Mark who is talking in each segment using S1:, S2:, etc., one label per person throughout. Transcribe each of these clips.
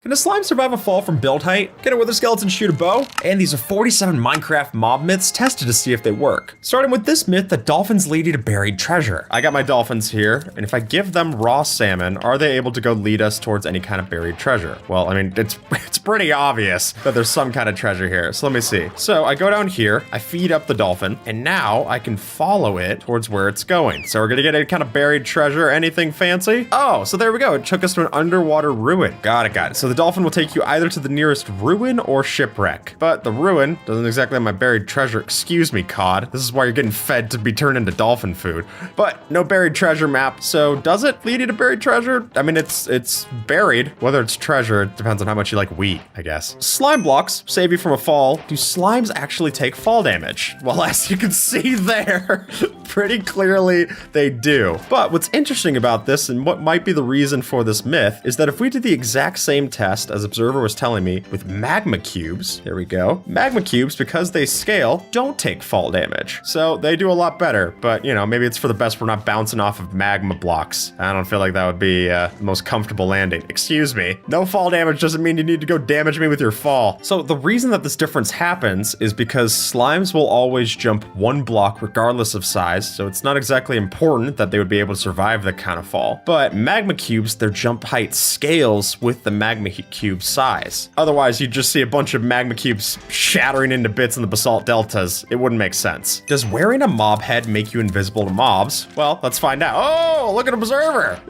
S1: Can a slime survive a fall from build height? Can a wither skeleton shoot a bow? And these are 47 Minecraft mob myths tested to see if they work. Starting with this myth that dolphins lead you to buried treasure. I got my dolphins here, and if I give them raw salmon, are they able to go lead us towards any kind of buried treasure? Well, I mean, it's pretty obvious that there's some kind of treasure here, so let me see. So I go down here, I feed up the dolphin, and now I can follow it towards where it's going. So we're gonna get any kind of buried treasure, anything fancy? Oh, so there we go, it took us to an underwater ruin. Got it. So the dolphin will take you either to the nearest ruin or shipwreck. But the ruin doesn't exactly have my buried treasure. Excuse me, cod. This is why you're getting fed to be turned into dolphin food. But no buried treasure map. So does it lead you to buried treasure? I mean, it's buried. Whether it's treasure, it depends on how much you like wheat, I guess. Slime blocks save you from a fall. Do slimes actually take fall damage? Well, as you can see there, pretty clearly they do. But what's interesting about this, and what might be the reason for this myth, is that if we did the exact same test as Observer was telling me with magma cubes, here we go, magma cubes, because they scale, don't take fall damage. So they do a lot better, but you know, maybe it's for the best we're not bouncing off of magma blocks. I don't feel like that would be the most comfortable landing. Excuse me. No fall damage doesn't mean you need to go damage me with your fall. So the reason that this difference happens is because slimes will always jump one block regardless of size, so it's not exactly important that they would be able to survive that kind of fall. But magma cubes, their jump height scales with the magma cube size. Otherwise, you'd just see a bunch of magma cubes shattering into bits in the basalt deltas. It wouldn't make sense. Does wearing a mob head make you invisible to mobs? Well, let's find out. Oh, look at Observer.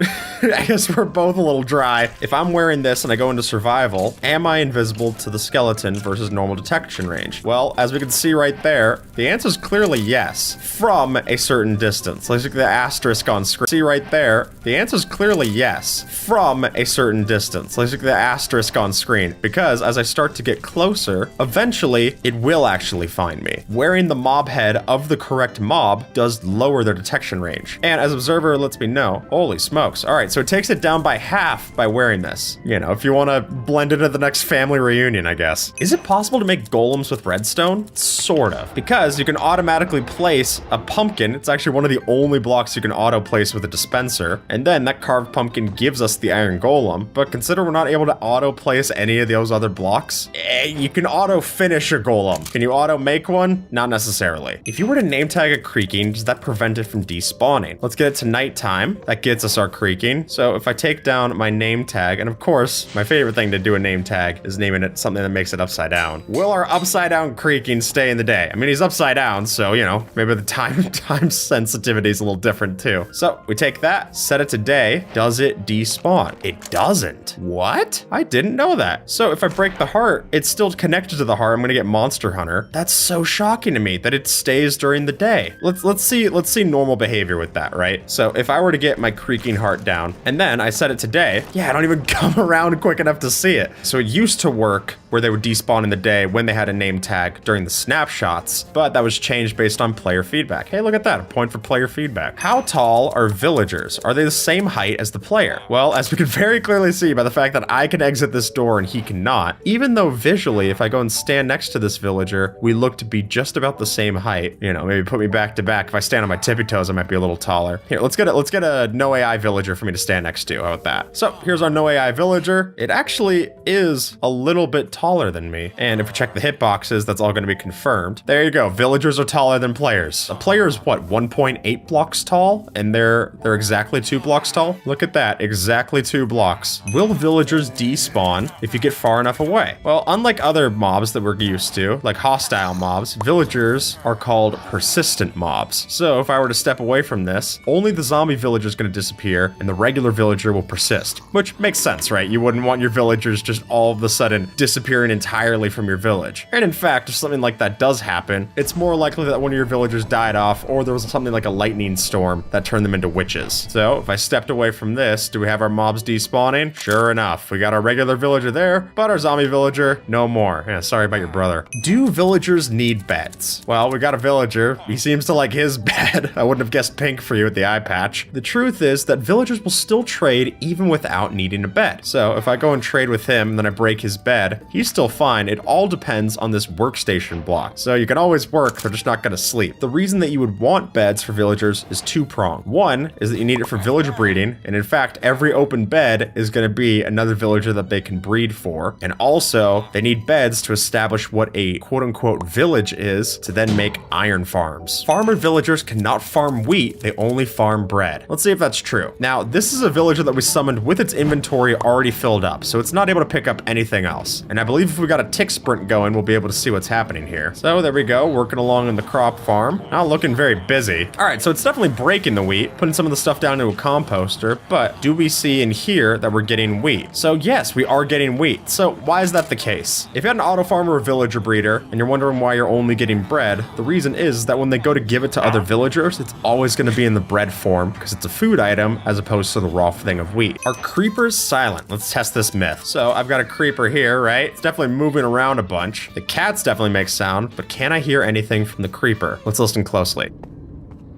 S1: I guess we're both a little dry. If I'm wearing this and I go into survival, am I invisible to the skeleton versus normal detection range? Well, as we can see right there, the answer is clearly yes, from a certain distance. Let's look at the asterisk on screen. See right there, the answer is clearly yes, from a certain distance. Let's look at the asterisk on screen, because as I start to get closer, eventually it will actually find me. Wearing the mob head of the correct mob does lower their detection range. And as Observer lets me know, holy smokes. All right, so it takes it down by half by wearing this. You know, if you want to blend into the next family reunion, I guess. Is it possible to make golems with redstone? Sort of, because you can automatically place a pumpkin. It's actually one of the only blocks you can auto place with a dispenser. And then that carved pumpkin gives us the iron golem. But consider we're not able to auto place any of those other blocks. You can auto finish a golem. Can you auto make one? Not necessarily. If you were to name tag a creaking, does that prevent it from despawning? Let's get it to nighttime. That gets us our creaking. So if I take down my name tag, and of course, my favorite thing to do a name tag is naming it something that makes it upside down. Will our upside down creaking stay in the day? I mean, he's upside down, so you know, maybe the time sensitivity is a little different too. So we take that, set it to day. Does it despawn? It doesn't. What? I didn't know that. So if I break the heart, it's still connected to the heart. I'm gonna get Monster Hunter. That's so shocking to me that it stays during the day. Let's see normal behavior with that, right? So if I were to get my creaking heart down and then I set it to day, yeah, I don't even come around quick enough to see it. So it used to work where they would despawn in the day when they had a name tag during the snapshots, but that was changed based on player feedback. Hey, look at that, a point for player feedback. How tall are villagers? Are they the same height as the player? Well, as we can very clearly see by the fact that I can exit this door and he cannot, even though visually, if I go and stand next to this villager, we look to be just about the same height. You know, maybe put me back to back. If I stand on my tippy toes, I might be a little taller. Here, let's get a no AI villager for me to stand next to. How about that? So here's our no AI villager. It actually is a little bit taller than me. And if we check the hitboxes, that's all going to be confirmed. There you go. Villagers are taller than players. A player is what, 1.8 blocks tall? And they're exactly 2 blocks tall? Look at that, exactly 2 blocks. Will villagers despawn if you get far enough away? Well, unlike other mobs that we're used to, like hostile mobs, villagers are called persistent mobs. So if I were to step away from this, only the zombie villager is going to disappear and the regular villager will persist, which makes sense, right? You wouldn't want your villagers just all of a sudden disappearing entirely from your village. And in fact, if something like that does happen, it's more likely that one of your villagers died off or there was something like a lightning storm that turned them into witches. So if I stepped away from this, do we have our mobs despawning? Sure enough, we got our regular villager there, but our zombie villager, no more. Yeah, sorry about your brother. Do villagers need beds? Well, we got a villager. He seems to like his bed. I wouldn't have guessed pink for you with the eye patch. The truth is that villagers will still trade even without needing a bed. So if I go and trade with him and then I break his bed, he's still fine. It all depends on this workstation block. So you can always work, they're just not gonna sleep. The reason that you would want beds for villagers is two-pronged. One is that you need it for villager breeding, and in fact, every open bed is gonna be another villager villager that they can breed for. And also, they need beds to establish what a quote-unquote village is to then make iron farms. Farmer villagers cannot farm wheat, they only farm bread. Let's see if that's true. Now, this is a villager that we summoned with its inventory already filled up, so it's not able to pick up anything else. And I believe if we got a tick sprint going, we'll be able to see what's happening here. So there we go, working along in the crop farm. Not looking very busy. All right, so it's definitely breaking the wheat, putting some of the stuff down into a composter, but do we see in here that we're getting wheat? So yes, we are getting wheat. So why is that the case? If you had an auto farmer or villager breeder, and you're wondering why you're only getting bread, the reason is that when they go to give it to other villagers, it's always going to be in the bread form because it's a food item as opposed to the raw thing of wheat. Are creepers silent? Let's test this myth. So I've got a creeper here, right? It's definitely moving around a bunch. The cats definitely make sound, but can I hear anything from the creeper? Let's listen closely.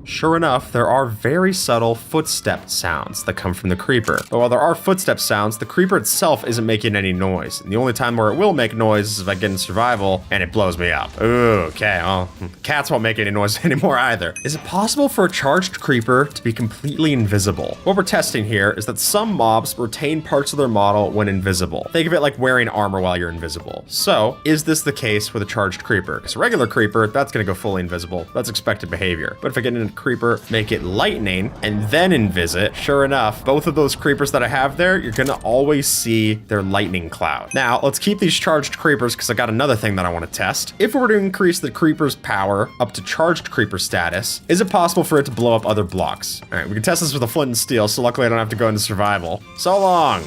S1: Sure enough, there are very subtle footstep sounds that come from the creeper. But while there are footstep sounds, the creeper itself isn't making any noise. And the only time where it will make noise is if I get in survival and it blows me up. Ooh, okay, well, cats won't make any noise anymore either. Is it possible for a charged creeper to be completely invisible? What we're testing here is that some mobs retain parts of their model when invisible. Think of it like wearing armor while you're invisible. So, is this the case with a charged creeper? Because a regular creeper, that's gonna go fully invisible. That's expected behavior. But if I get in creeper, make it lightning, and then invisit, sure enough, both of those creepers that I have there, you're gonna always see their lightning cloud. Now, let's keep these charged creepers because I got another thing that I want to test. If we were to increase the creeper's power up to charged creeper status, is it possible for it to blow up other blocks? All right, we can test this with a flint and steel, so luckily I don't have to go into survival. So long!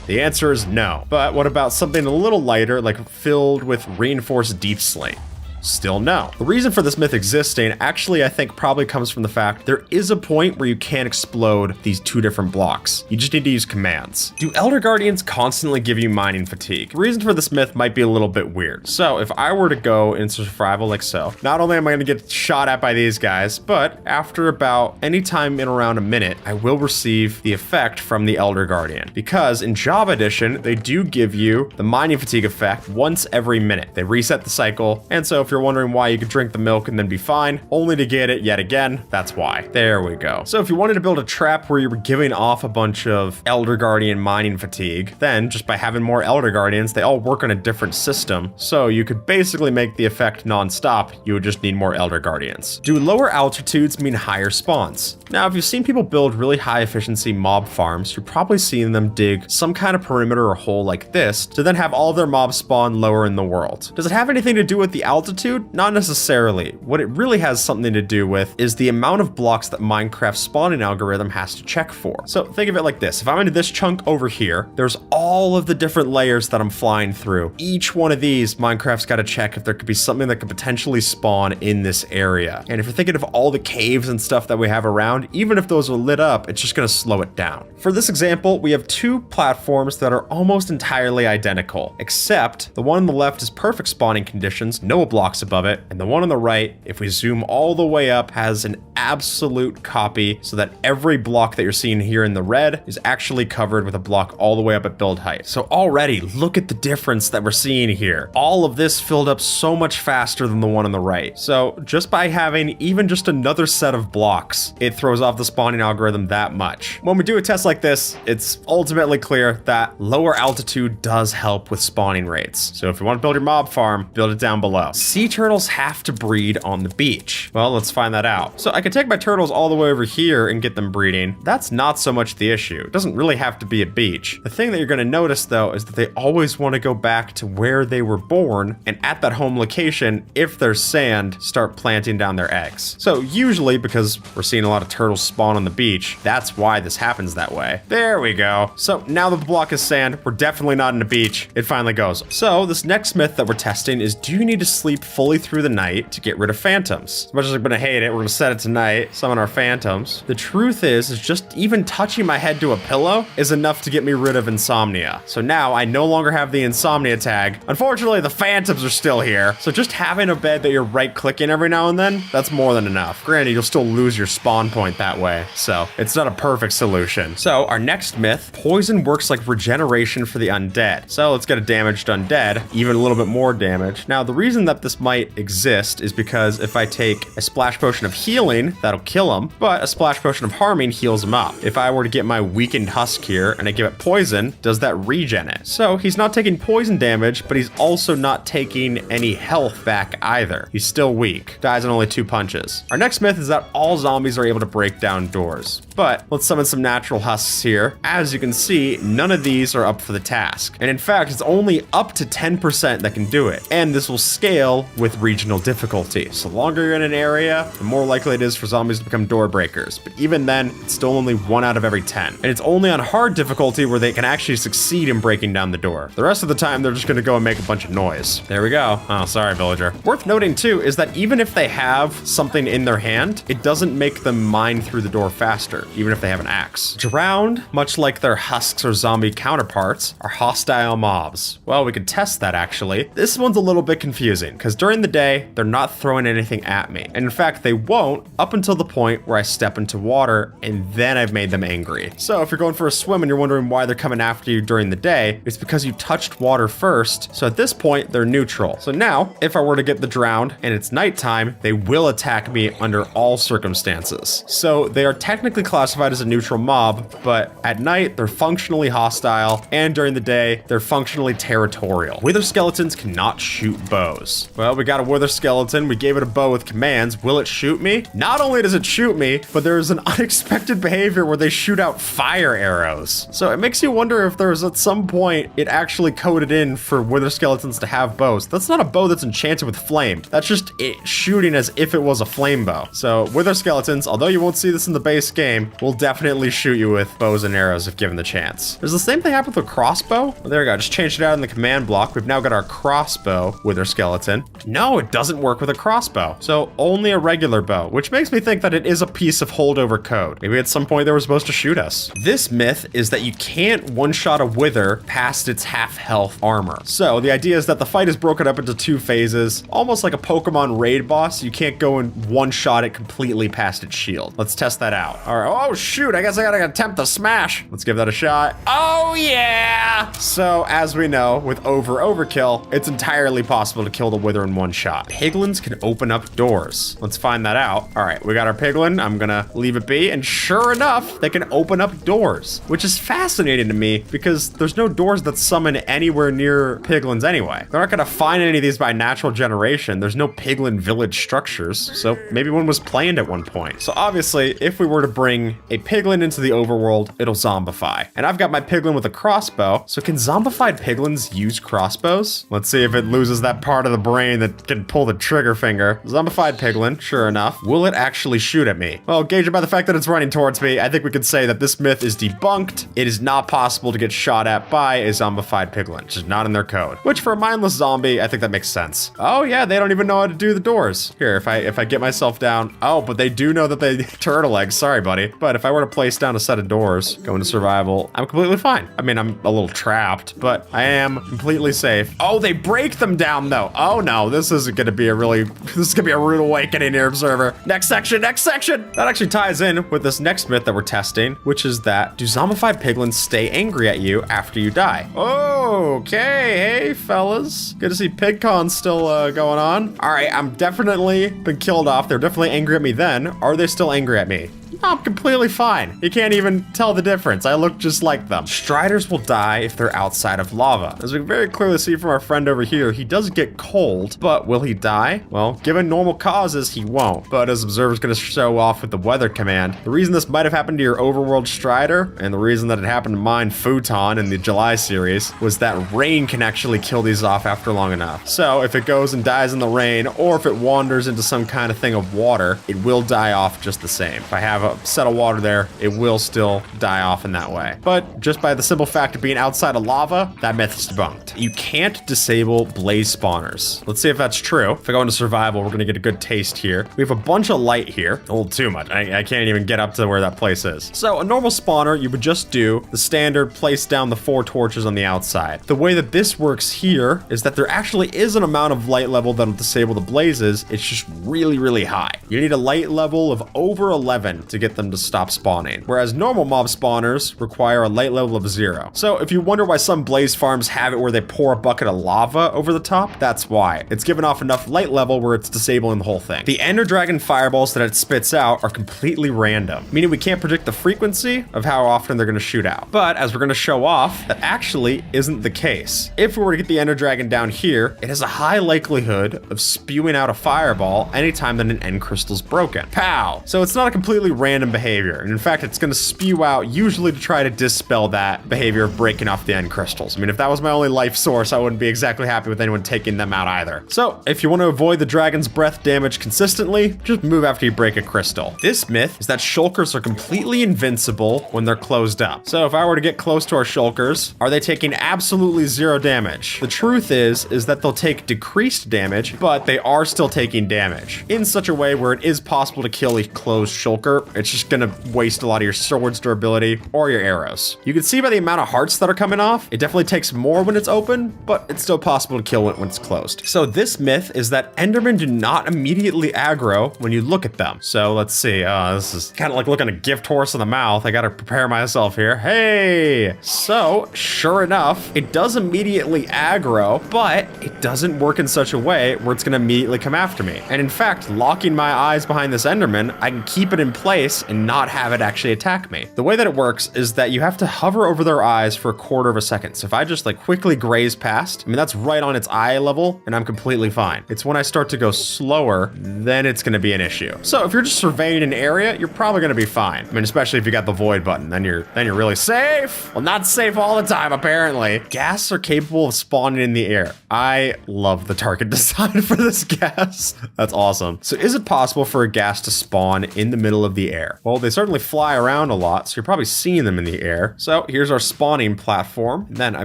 S1: The answer is no. But what about something a little lighter, like filled with reinforced deep slate? Still no. The reason for this myth existing actually I think probably comes from the fact there is a point where you can't explode these two different blocks. You just need to use commands. Do Elder Guardians constantly give you mining fatigue? The reason for this myth might be a little bit weird. So if I were to go into survival like so, not only am I gonna get shot at by these guys, but after about any time in around a minute, I will receive the effect from the Elder Guardian. Because in Java Edition, they do give you the mining fatigue effect once every minute. They reset the cycle, and so if you're wondering why you could drink the milk and then be fine, only to get it yet again, that's why. There we go. So if you wanted to build a trap where you were giving off a bunch of Elder Guardian mining fatigue, then just by having more Elder Guardians, they all work on a different system. So you could basically make the effect non-stop, you would just need more Elder Guardians. Do lower altitudes mean higher spawns? Now, if you've seen people build really high efficiency mob farms, you're probably seeing them dig some kind of perimeter or hole like this to then have all of their mobs spawn lower in the world. Does it have anything to do with the altitude? Not necessarily. What it really has something to do with is the amount of blocks that Minecraft's spawning algorithm has to check for. So think of it like this. If I'm into this chunk over here, there's all of the different layers that I'm flying through. Each one of these, Minecraft's got to check if there could be something that could potentially spawn in this area. And if you're thinking of all the caves and stuff that we have around, even if those are lit up, it's just going to slow it down. For this example, we have two platforms that are almost entirely identical, except the one on the left is perfect spawning conditions, no blocks above it, and the one on the right, if we zoom all the way up, has an absolute copy so that every block that you're seeing here in the red is actually covered with a block all the way up at build height. So already, look at the difference that we're seeing here. All of this filled up so much faster than the one on the right. So just by having even just another set of blocks, it throws off the spawning algorithm that much. When we do a test like this, it's ultimately clear that lower altitude does help with spawning rates. So if you want to build your mob farm, build it down below. Sea turtles have to breed on the beach. Well, let's find that out. So I could take my turtles all the way over here and get them breeding. That's not so much the issue. It doesn't really have to be a beach. The thing that you're going to notice though is that they always want to go back to where they were born, and at that home location, if there's sand, start planting down their eggs. So usually, because we're seeing a lot of turtles spawn on the beach, that's why this happens that way. There we go. So now that the block is sand, we're definitely not in a beach. It finally goes. So this next myth that we're testing is, do you need to sleep fully through the night to get rid of phantoms? As much as I'm gonna hate it, we're gonna set it tonight, summon our phantoms. The truth is just even touching my head to a pillow is enough to get me rid of insomnia. So now I no longer have the insomnia tag. Unfortunately, the phantoms are still here. So just having a bed that you're right-clicking every now and then, that's more than enough. Granted, you'll still lose your spawn point that way, so it's not a perfect solution. So our next myth, poison works like regeneration for the undead. So let's get a damaged undead, even a little bit more damage. Now, the reason that this this might exist is because if I take a splash potion of healing, that'll kill him, but a splash potion of harming heals him up. If I were to get my weakened husk here and I give it poison, does that regen it? So he's not taking poison damage, but he's also not taking any health back either. He's still weak. Dies in only 2 punches. Our next myth is that all zombies are able to break down doors. But let's summon some natural husks here. As you can see, none of these are up for the task. And in fact, it's only up to 10% that can do it. And this will scale with regional difficulty. So the longer you're in an area, the more likely it is for zombies to become door breakers. But even then, it's still only 1 out of every 10. And it's only on hard difficulty where they can actually succeed in breaking down the door. The rest of the time, they're just gonna go and make a bunch of noise. There we go. Oh, sorry, villager. Worth noting too is that even if they have something in their hand, it doesn't make them mine through the door faster, even if they have an axe. Drowned, much like their husks or zombie counterparts, are hostile mobs. Well, we could test that actually. This one's a little bit confusing, because during the day, they're not throwing anything at me. And in fact, they won't up until the point where I step into water, and then I've made them angry. So if you're going for a swim and you're wondering why they're coming after you during the day, it's because you touched water first. So at this point, they're neutral. So now, if I were to get the drowned and it's nighttime, they will attack me under all circumstances. So they are technically classified as a neutral mob, but at night, they're functionally hostile, and during the day, they're functionally territorial. Wither skeletons cannot shoot bows. Well, we got a wither skeleton, we gave it a bow with commands. Will it shoot me? Not only does it shoot me, but there's an unexpected behavior where they shoot out fire arrows. So it makes you wonder if there's at some point it actually coded in for wither skeletons to have bows. That's not a bow that's enchanted with flame. That's just it shooting as if it was a flame bow. So wither skeletons, although you won't see this in the base game, will definitely shoot you with bows and arrows if given the chance. Does the same thing happen with a crossbow? Well, there we go. Just changed it out in the command block. We've now got our crossbow wither skeleton. No, it doesn't work with a crossbow. So only a regular bow, which makes me think that it is a piece of holdover code. Maybe at some point they were supposed to shoot us. This myth is that you can't one-shot a wither past its half health armor. So the idea is that the fight is broken up into 2 phases, almost like a Pokemon raid boss. You can't go and one-shot it completely past its shield. Let's test that out. All right. Oh shoot, I guess I gotta attempt to smash. Let's give that a shot. Oh yeah! So as we know, with overkill, it's entirely possible to kill the wither in one shot. Piglins can open up doors. Let's find that out. All right, we got our piglin. I'm gonna leave it be, and sure enough, they can open up doors, which is fascinating to me because there's no doors that summon anywhere near piglins anyway. They're not gonna find any of these by natural generation. There's no piglin village structures, so maybe one was planned at one point. So obviously, if we were to bring a piglin into the overworld, it'll zombify. And I've got my piglin with a crossbow, so can zombified piglins use crossbows? Let's see if it loses that part of the brain that can pull the trigger finger. Zombified piglin, sure enough. Will it actually shoot at me? Well, gauged by the fact that it's running towards me, I think we could say that this myth is debunked. It is not possible to get shot at by a zombified piglin, just not in their code. Which for a mindless zombie, I think that makes sense. Oh yeah, they don't even know how to do the doors. Here, if I get myself down, oh, but they do know that they turtle eggs, sorry buddy. But if I were to place down a set of doors, go into survival, I'm completely fine. I mean, I'm a little trapped, but I am completely safe. Oh, they break them down though. Oh no, this is gonna be a rude awakening here, observer. Next section, next section. That actually ties in with this next myth that we're testing, which is that do zombified piglins stay angry at you after you die? Okay, hey fellas. Good to see PigCon still going on. All right, I'm definitely been killed off. They're definitely angry at me then. Are they still angry at me? I'm completely fine. You can't even tell the difference. I look just like them. Striders will die if they're outside of lava. As we can very clearly see from our friend over here, he does get cold, but will he die? Well, given normal causes, he won't. But as Observer's gonna show off with the weather command, the reason this might have happened to your overworld Strider, and the reason that it happened to mine Futon in the July series, was that rain can actually kill these off after long enough. So if it goes and dies in the rain, or if it wanders into some kind of thing of water, it will die off just the same. If I have a set of water there, it will still die off in that way. But just by the simple fact of being outside of lava, that myth is debunked. You can't disable blaze spawners. Let's see if that's true. If I go into survival, we're gonna get a good taste here. We have a bunch of light here. A little too much. I can't even get up to where that place is. So a normal spawner, you would just do the standard place down the 4 torches on the outside. The way that this works here is that there actually is an amount of light level that'll disable the blazes. It's just really, really high. You need a light level of over 11 to get them to stop spawning, whereas normal mob spawners require a light level of 0. So if you wonder why some blaze farms have it where they pour a bucket of lava over the top, that's why. It's given off enough light level where it's disabling the whole thing. The Ender Dragon fireballs that it spits out are completely random, meaning we can't predict the frequency of how often they're going to shoot out. But as we're going to show off, that actually isn't the case. If we were to get the Ender Dragon down here, it has a high likelihood of spewing out a fireball anytime that an end crystal's broken. Pow! So it's not a completely random behavior, and in fact, it's going to spew out usually to try to dispel that behavior of breaking off the end crystals. I mean, if that was my only life source, I wouldn't be exactly happy with anyone taking them out either. So if you want to avoid the dragon's breath damage consistently, just move after you break a crystal. This myth is that shulkers are completely invincible when they're closed up. So if I were to get close to our shulkers, are they taking absolutely 0 damage? The truth is that they'll take decreased damage, but they are still taking damage in such a way where it is possible to kill a closed shulker. It's just gonna waste a lot of your sword's durability or your arrows. You can see by the amount of hearts that are coming off, it definitely takes more when it's open, but it's still possible to kill it when it's closed. So this myth is that Endermen do not immediately aggro when you look at them. So let's see, this is kind of like looking a gift horse in the mouth. I gotta prepare myself here. Hey! So, sure enough, it does immediately aggro, but it doesn't work in such a way where it's gonna immediately come after me. And in fact, locking my eyes behind this Enderman, I can keep it in place and not have it actually attack me. The way that it works is that you have to hover over their eyes for a quarter of a second. So if I just like quickly graze past, I mean, that's right on its eye level and I'm completely fine. It's when I start to go slower, then it's gonna be an issue. So if you're just surveying an area, you're probably gonna be fine. I mean, especially if you got the void button, then you're really safe. Well, not safe all the time, apparently. Ghasts are capable of spawning in the air. I love the target design for this ghast. That's awesome. So is it possible for a ghast to spawn in the middle of the air? Well, they certainly fly around a lot, so you're probably seeing them in the air. So here's our spawning platform. And then I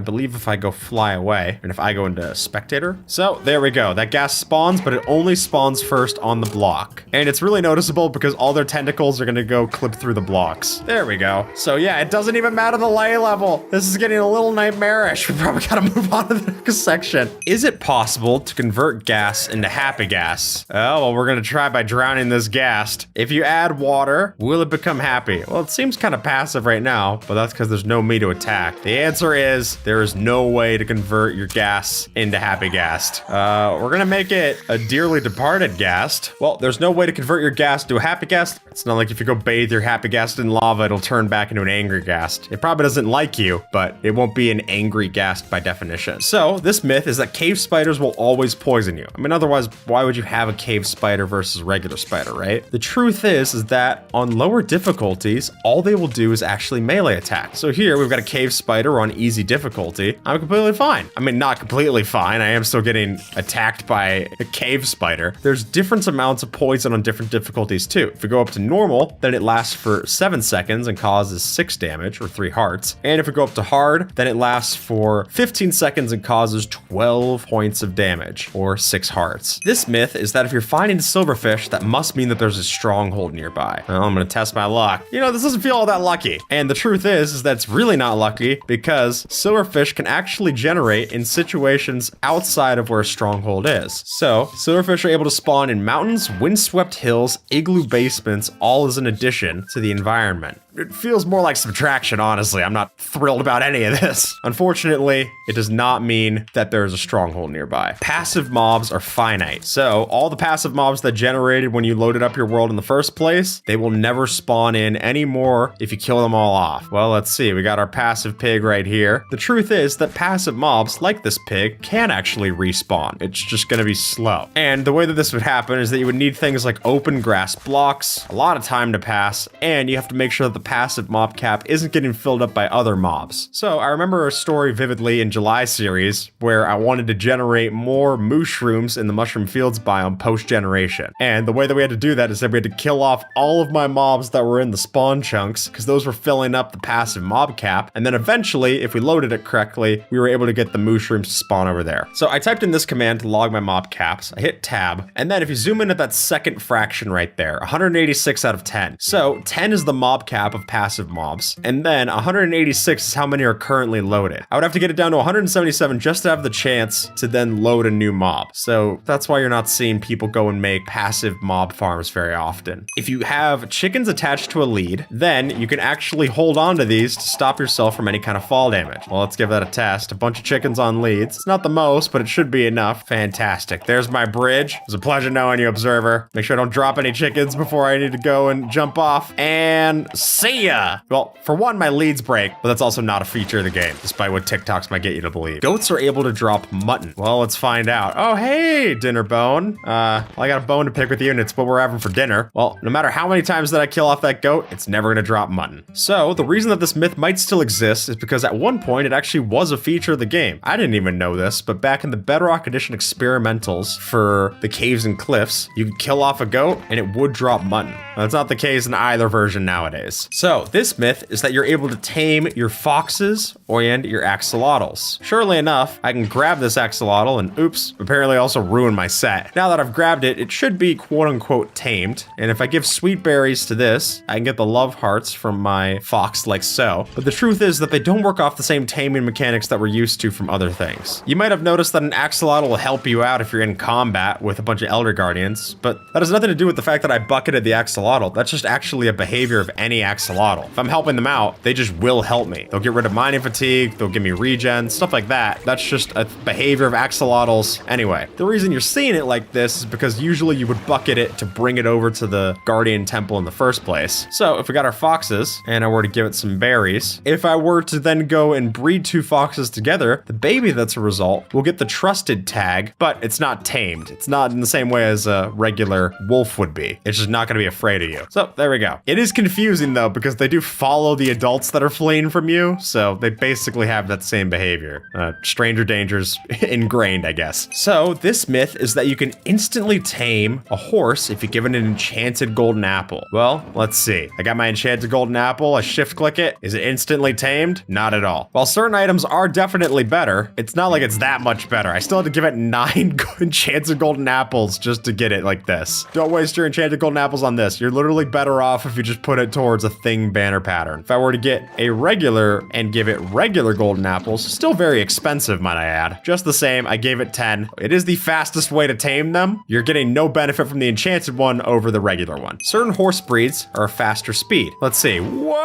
S1: believe if I go fly away, and if I go into spectator, so there we go. That ghast spawns, but it only spawns first on the block. And it's really noticeable because all their tentacles are gonna go clip through the blocks. There we go. So yeah, it doesn't even matter the light level. This is getting a little nightmarish. We probably gotta move on to the next section. Is it possible to convert gas into happy gas? Oh, well, we're gonna try by drowning this ghast. If you add water, will it become happy? Well, it seems kind of passive right now, but that's because there's no me to attack. The answer is there is no way to convert your gas into happy ghast. We're gonna make it a dearly departed ghast. Well, there's no way to convert your ghast to a happy ghast. It's not like if you go bathe your happy ghast in lava, it'll turn back into an angry ghast. It probably doesn't like you, but it won't be an angry ghast by definition. So this myth is that cave spiders will always poison you. I mean, otherwise, why would you have a cave spider versus regular spider, right? The truth is that on lower difficulties, all they will do is actually melee attack. So here we've got a cave spider on easy difficulty. I'm completely fine. I mean, not completely fine. I am still getting attacked by a cave spider. There's different amounts of poison on different difficulties too. If we go up to normal, then it lasts for 7 seconds and causes 6 damage or 3 hearts. And if we go up to hard, then it lasts for 15 seconds and causes 12 points of damage or 6 hearts. This myth is that if you're finding silverfish, that must mean that there's a stronghold nearby. Well, I'm gonna test my luck. You know, this doesn't feel all that lucky. And the truth is that it's really not lucky because silverfish can actually generate in situations outside of where a stronghold is. So silverfish are able to spawn in mountains, windswept hills, igloo basements, all as an addition to the environment. It feels more like subtraction, honestly. I'm not thrilled about any of this. Unfortunately, it does not mean that there is a stronghold nearby. Passive mobs are finite. So all the passive mobs that generated when you loaded up your world in the first place, they will never spawn in anymore if you kill them all off. Well, let's see. We got our passive pig right here. The truth is that passive mobs like this pig can actually respawn. It's just gonna be slow. And the way that this would happen is that you would need things like open grass blocks, a lot of time to pass, and you have to make sure that the passive mob cap isn't getting filled up by other mobs. So I remember a story vividly in July series where I wanted to generate more mushrooms in the mushroom fields biome post-generation. And the way that we had to do that is that we had to kill off all of my mobs that were in the spawn chunks because those were filling up the passive mob cap. And then eventually, if we loaded it correctly, we were able to get the mushrooms to spawn over there. So I typed in this command to log my mob caps. I hit tab. And then if you zoom in at that second fraction right there, 186 out of 10. So 10 is the mob cap cap of passive mobs. And then 186 is how many are currently loaded. I would have to get it down to 177 just to have the chance to then load a new mob. So that's why you're not seeing people go and make passive mob farms very often. If you have chickens attached to a lead, then you can actually hold on to these to stop yourself from any kind of fall damage. Well, let's give that a test. A bunch of chickens on leads. It's not the most, but it should be enough. Fantastic. There's my bridge. It was a pleasure knowing you, Observer. Make sure I don't drop any chickens before I need to go and jump off. And see ya! Well, for one, my leads break, but that's also not a feature of the game, despite what TikToks might get you to believe. Goats are able to drop mutton. Well, let's find out. Oh, hey, Dinner Bone. Well, I got a bone to pick with you, and it's what we're having for dinner. Well, no matter how many times that I kill off that goat, it's never gonna drop mutton. So, the reason that this myth might still exist is because at one point, it actually was a feature of the game. I didn't even know this, but back in the Bedrock Edition experimentals for the caves and cliffs, you could kill off a goat, and it would drop mutton. That's not the case in either version nowadays. So, this myth is that you're able to tame your foxes and your axolotls. Surely enough, I can grab this axolotl and oops, apparently also ruin my set. Now that I've grabbed it, it should be quote unquote tamed. And if I give sweet berries to this, I can get the love hearts from my fox like so. But the truth is that they don't work off the same taming mechanics that we're used to from other things. You might have noticed that an axolotl will help you out if you're in combat with a bunch of Elder Guardians, but that has nothing to do with the fact that I bucketed the axolotl. That's just actually a behavior of any axolotl. If I'm helping them out, they just will help me. They'll get rid of mining fatigue, they'll give me regen, stuff like that. That's just a behavior of axolotls. Anyway, the reason you're seeing it like this is because usually you would bucket it to bring it over to the Guardian Temple in the first place. So if we got our foxes and I were to give it some berries, if I were to then go and breed two foxes together, the baby that's a result will get the trusted tag, but it's not tamed. It's not in the same way as a regular wolf would be. It's just not going to be afraid of you. So there we go. It is confusing though, because they do follow the adults that are fleeing from you. So they basically have that same behavior. Stranger dangers ingrained, I guess. So this myth is that you can instantly tame a horse if you give it an enchanted golden apple. Well, let's see. I got my enchanted golden apple. I shift click it. Is it instantly tamed? Not at all. While certain items are definitely better, it's not like it's that much better. I still had to give it 9 enchanted golden apples just to get it like this. Don't waste your enchanted golden apples on this. You're literally better off if you just put it towards a thing banner pattern. If I were to get a regular and give it regular golden apples, still very expensive, might I add. Just the same, I gave it 10. It is the fastest way to tame them. You're getting no benefit from the enchanted one over the regular one. Certain horse breeds are a faster speed. Let's see. Whoa!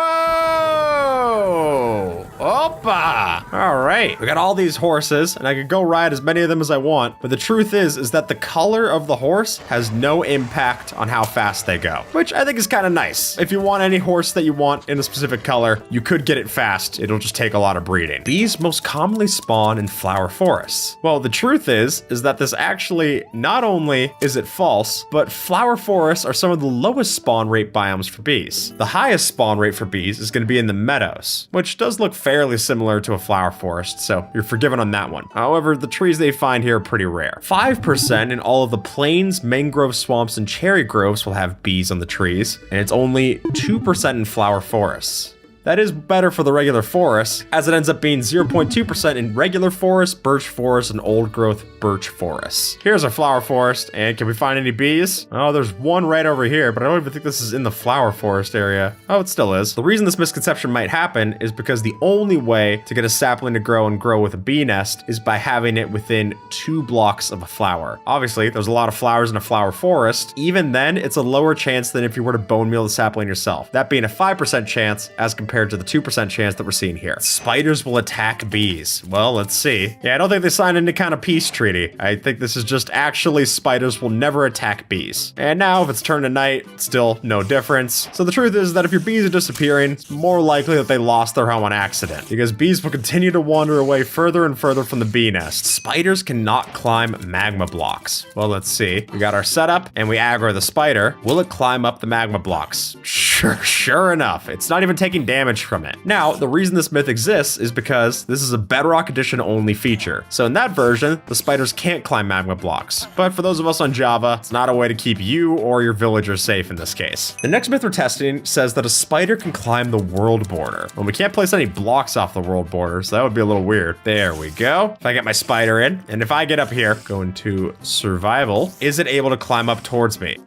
S1: Opa! All right, we got all these horses, and I could go ride as many of them as I want, but the truth is that the color of the horse has no impact on how fast they go, which I think is kind of nice. If you want any horse that you want in a specific color, you could get it fast. It'll just take a lot of breeding. Bees most commonly spawn in flower forests. Well, the truth is that this actually, not only is it false, but flower forests are some of the lowest spawn rate biomes for bees. The highest spawn rate for bees is going to be in the meadows, which does look fairly similar to a flower forest, so you're forgiven on that one. However, the trees they find here are pretty rare. 5% in all of the plains, mangrove swamps, and cherry groves will have bees on the trees, and it's only 2% in flower forests. That is better for the regular forest, as it ends up being 0.2% in regular forest, birch forest, and old growth birch forests. Here's our flower forest, and can we find any bees? Oh, there's one right over here, but I don't even think this is in the flower forest area. Oh, it still is. The reason this misconception might happen is because the only way to get a sapling to grow and grow with a bee nest is by having it within 2 blocks of a flower. Obviously, there's a lot of flowers in a flower forest. Even then, it's a lower chance than if you were to bone meal the sapling yourself. That being a 5% chance as compared to the 2% chance that we're seeing here. Spiders will attack bees. Well, let's see. Yeah, I don't think they signed any kind of peace treaty. I think this is just actually spiders will never attack bees. And now if it's turned to night, still no difference. So the truth is that if your bees are disappearing, it's more likely that they lost their home on accident, because bees will continue to wander away further and further from the bee nest. Spiders cannot climb magma blocks. Well, let's see. We got our setup and we aggro the spider. Will it climb up the magma blocks? Sure enough. It's not even taking damage from it. Now, the reason this myth exists is because this is a Bedrock Edition only feature. So in that version, the spiders can't climb magma blocks. But for those of us on Java, it's not a way to keep you or your villagers safe in this case. The next myth we're testing says that a spider can climb the world border. Well, we can't place any blocks off the world border, so that would be a little weird. There we go. If I get my spider in, and if I get up here, go into survival, is it able to climb up towards me?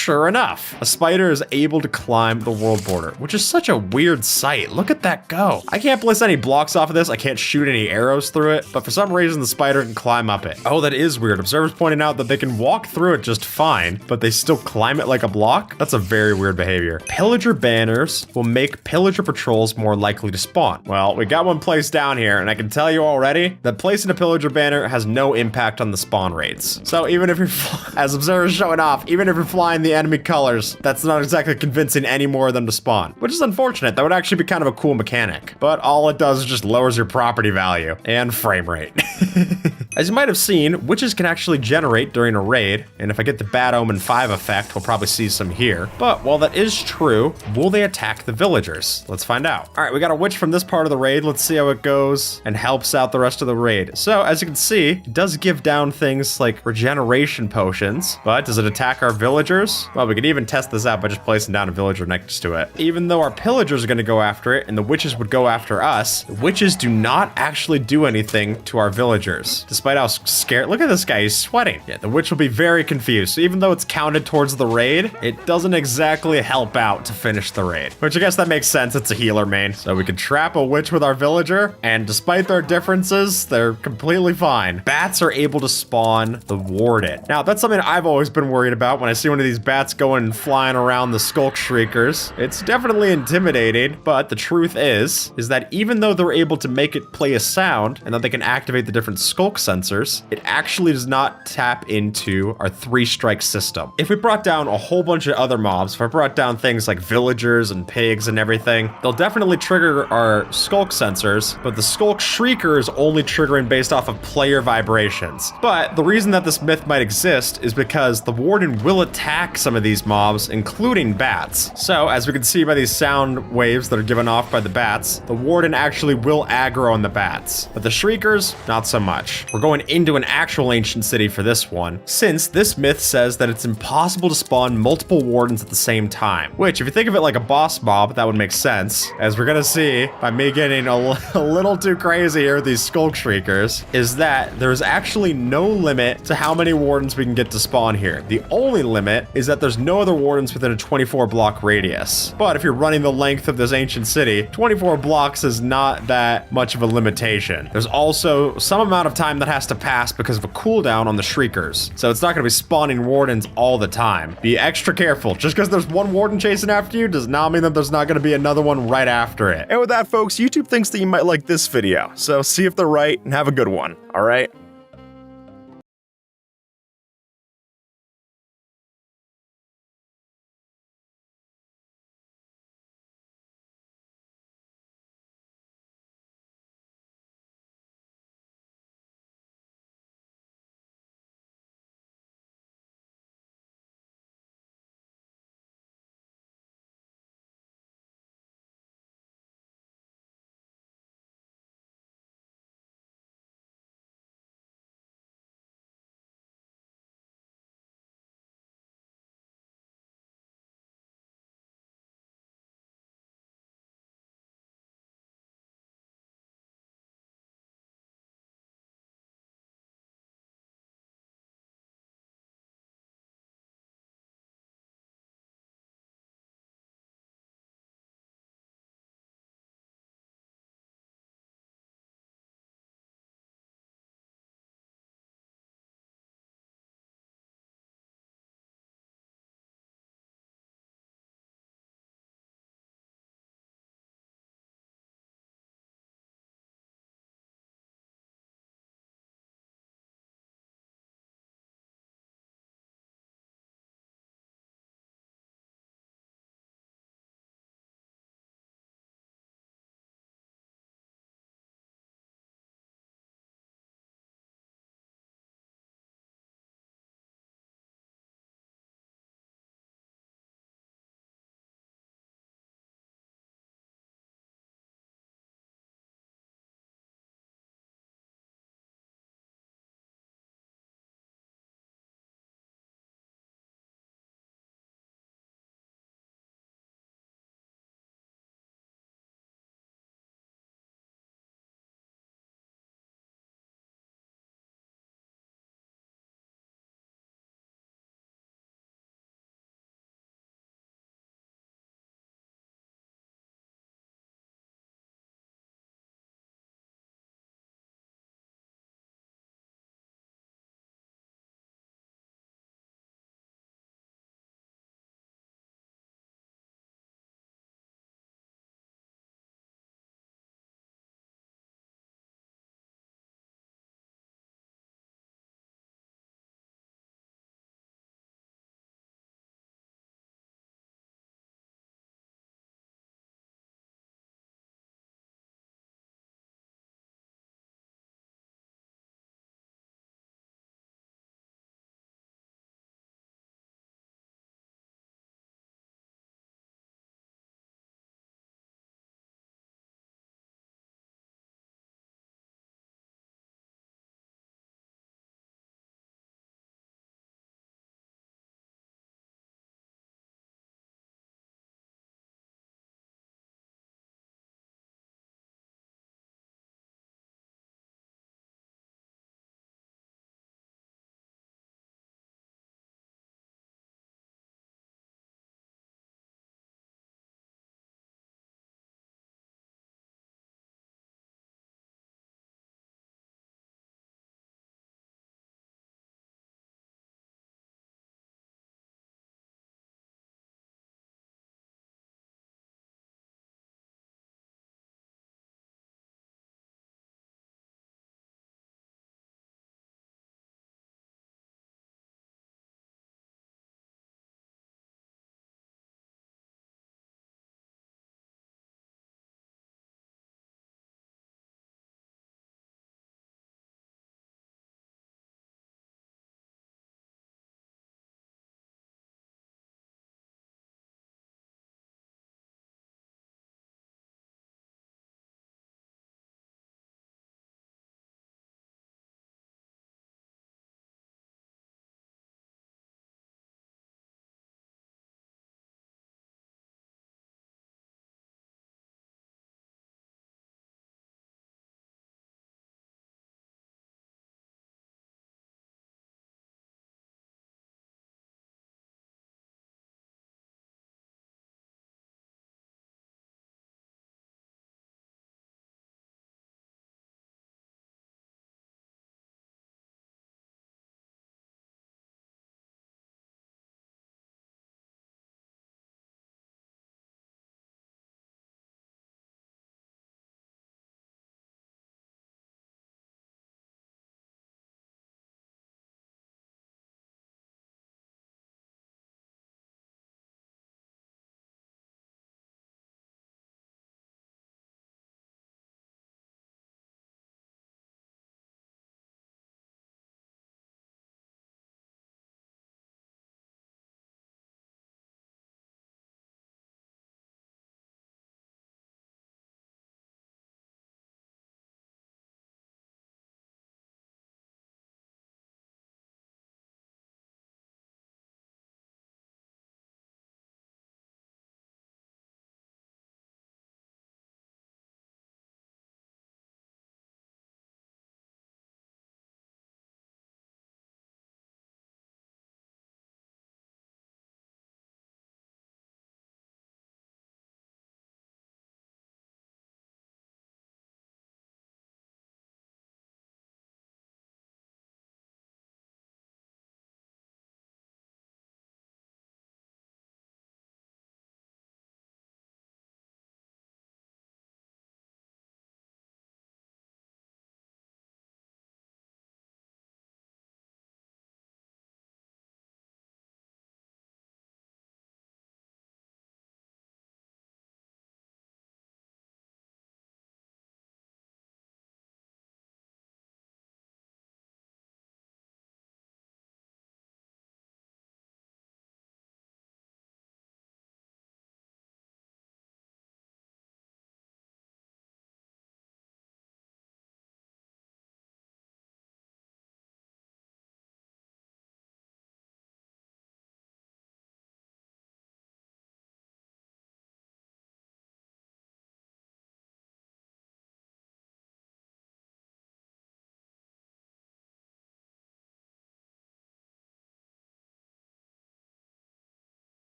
S1: sure enough, a spider is able to climb the world border, which is such a weird sight. Look at that go. I can't place any blocks off of this. I can't shoot any arrows through it, but for some reason the spider can climb up it. Oh, that is weird. Observers pointing out that they can walk through it just fine, but they still climb it like a block? That's a very weird behavior. Pillager banners will make pillager patrols more likely to spawn. Well, we got one placed down here, and I can tell you already that placing a pillager banner has no impact on the spawn rates. So even if you're, as observers showing off, even if you're flying the enemy colors, that's not exactly convincing any more of them to spawn, which is unfortunate. That would actually be kind of a cool mechanic, but all it does is just lowers your property value and frame rate. As you might have seen, witches can actually generate during a raid, and if I get the Bad Omen 5 effect, we'll probably see some here. But while that is true, will they attack the villagers? Let's find out. All right, we got a witch from this part of the raid. Let's see how it goes and helps out the rest of the raid. So as you can see, it does give down things like regeneration potions, but does it attack our villagers? Well, we could even test this out by just placing down a villager next to it. Even though our pillagers are going to go after it and the witches would go after us, the witches do not actually do anything to our villagers. Despite how scared, look at this guy, he's sweating. Yeah, the witch will be very confused. So even though it's counted towards the raid, it doesn't exactly help out to finish the raid, which I guess that makes sense. It's a healer main. So we can trap a witch with our villager, and despite their differences, they're completely fine. Bats are able to spawn the warden. Now, that's something I've always been worried about when I see one of these bats going and flying around the Skulk Shriekers. It's definitely intimidating, but the truth is that even though they're able to make it play a sound and that they can activate the different Skulk sensors, it actually does not tap into our 3-strike system. If we brought down a whole bunch of other mobs, if I brought down things like villagers and pigs and everything, they'll definitely trigger our Skulk sensors, but the Skulk Shrieker is only triggering based off of player vibrations. But the reason that this myth might exist is because the warden will attack some of these mobs, including bats. So as we can see by these sound waves that are given off by the bats, the warden actually will aggro on the bats, but the Shriekers, not so much. We're going into an actual ancient city for this one, since this myth says that it's impossible to spawn multiple wardens at the same time, which if you think of it like a boss mob, that would make sense. As we're gonna see by me getting a little too crazy here with these Skulk Shriekers, is that there's actually no limit to how many wardens we can get to spawn here. The only limit is that there's no other wardens within a 24 block radius. But if you're running the length of this ancient city, 24 blocks is not that much of a limitation. There's also some amount of time that has to pass because of a cooldown on the Shriekers. So it's not gonna be spawning wardens all the time. Be extra careful. Just because there's one warden chasing after you does not mean that there's not gonna be another one right after it. And with that, folks, YouTube thinks that you might like this video. So see if they're right and have a good one, all right?